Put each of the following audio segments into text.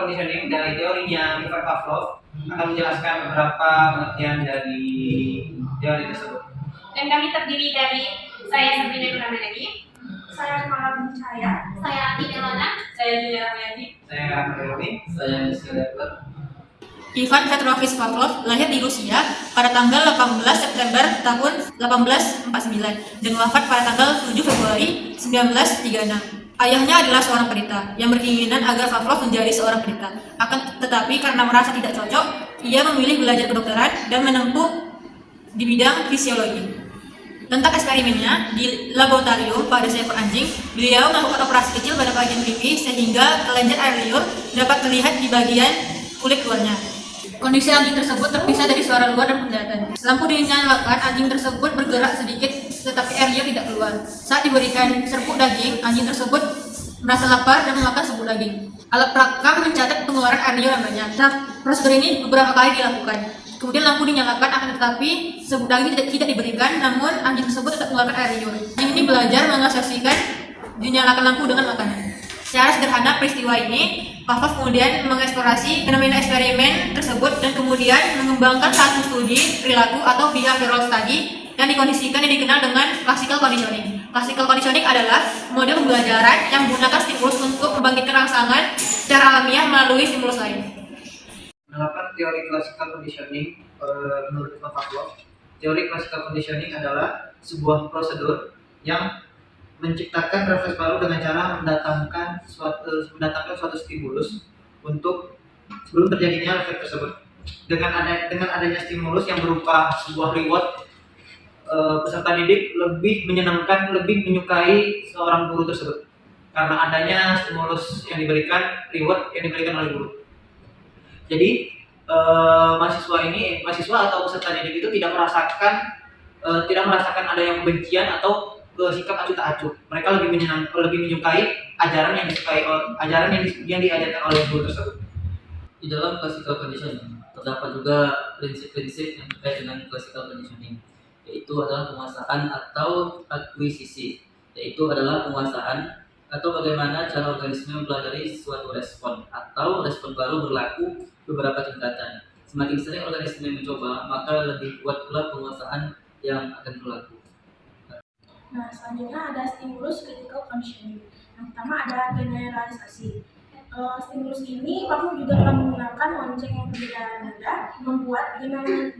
conditioning dari teorinya Ivan Pavlov akan menjelaskan beberapa pengertian dari teori tersebut. Dan kami terdiri dari saya Sabrina Nurhamidiani, saya Kamala Buncaya, saya Andi Delana, saya Julia Rahmayadi, Saya Ahmad Romi, Saya Rizky. Ivan Petrovich Pavlov lahir di Rusia pada tanggal 18 September tahun 1849 dan wafat pada tanggal 7 Februari 1936. Ayahnya adalah seorang pendeta yang berkeinginan agar Pavlov menjadi seorang pendeta. Akan tetapi karena merasa tidak cocok, ia memilih belajar kedokteran dan menempuh di bidang fisiologi. Tentang eksperimennya, di laboratorium pada seekor anjing, beliau melakukan operasi kecil pada bagian pipi sehingga kelenjar air liur dapat terlihat di bagian kulit luarnya. Kondisi anjing tersebut terpisah dari suara luar dan penglihatan. Lampu dinyalakan, anjing tersebut bergerak sedikit, tetapi air liur tidak keluar. Saat diberikan serbuk daging, anjing tersebut merasa lapar dan memakan serbuk daging. Alat perekam mencatat pengeluaran air liur yang banyak. Nah, prosedur ini beberapa kali dilakukan. Kemudian lampu dinyalakan, akan tetapi serbuk daging tidak diberikan, namun anjing tersebut tetap mengeluarkan air liur. Anjing ini belajar mengasosiasikan dinyalakan lampu dengan makanan. Secara sederhana peristiwa ini, Pavlov kemudian mengeksplorasi fenomena eksperimen tersebut dan kemudian mengembangkan satu studi perilaku atau behavioral study yang dikondisikan yang dikenal dengan classical conditioning. Classical conditioning adalah model pembelajaran yang menggunakan stimulus untuk membangkitkan rangsangan secara alamiah melalui stimulus lain. Menerapkan teori classical conditioning menurut Ivan Pavlov, teori classical conditioning adalah sebuah prosedur yang menciptakan refleks baru dengan cara mendatangkan suatu stimulus untuk sebelum terjadinya refleks tersebut. Dengan adanya stimulus yang berupa sebuah reward, peserta didik lebih menyenangkan, lebih menyukai seorang guru tersebut karena adanya stimulus yang diberikan, reward yang diberikan oleh guru. Jadi mahasiswa atau peserta didik itu tidak merasakan ada yang kebencian atau sikap acuh tak acuh. Mereka lebih menyukai ajaran yang diajarkan oleh guru tersebut. Di dalam classical conditioning terdapat juga prinsip-prinsip yang terkait dengan classical conditioning, yaitu adalah penguasaan atau akuisisi, yaitu adalah penguasaan atau bagaimana cara organisme mempelajari suatu respon atau respon baru berlaku beberapa tingkatan. Semakin sering organisme mencoba, maka lebih kuat pula penguasaan yang akan berlaku. Nah, selanjutnya ada stimulus critical conditioning. Yang pertama ada generalisasi. Stimulus ini Pavlov juga akan menggunakan lonceng yang berbeda nada membuat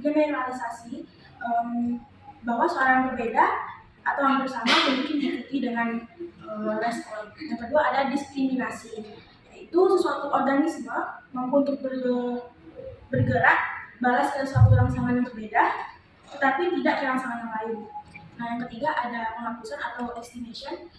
generalisasi bahwa suara yang berbeda atau hampir sama mungkin diikuti dengan respon. Yang kedua ada diskriminasi, yaitu sesuatu organisme mampu untuk bergerak balas ke suatu rangsangan yang berbeda tetapi tidak ke rangsangan yang lain. Nah, yang ketiga ada penghapusan atau extinction.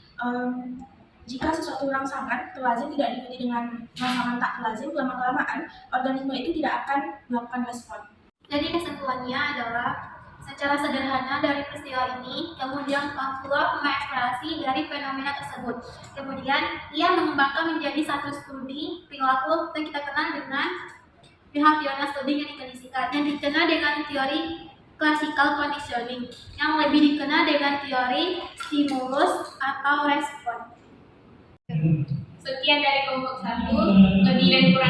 Jika sesuatu rangsangan terlazim tidak diikuti dengan rangsangan tak terlazim, lama-kelamaan organisme itu tidak akan melakukan respon. Jadi kesimpulannya adalah secara sederhana dari peristiwa ini, kemudian Pavlov mengeksplorasi dari fenomena tersebut. Kemudian ia mengembangkan menjadi satu studi perilaku yang kita kenal dengan behavioral study yang dikenal dengan teori classical conditioning yang lebih dikenal dengan teori stimulus atau respon. Sekian dari kelompok 1, lebih dan kurang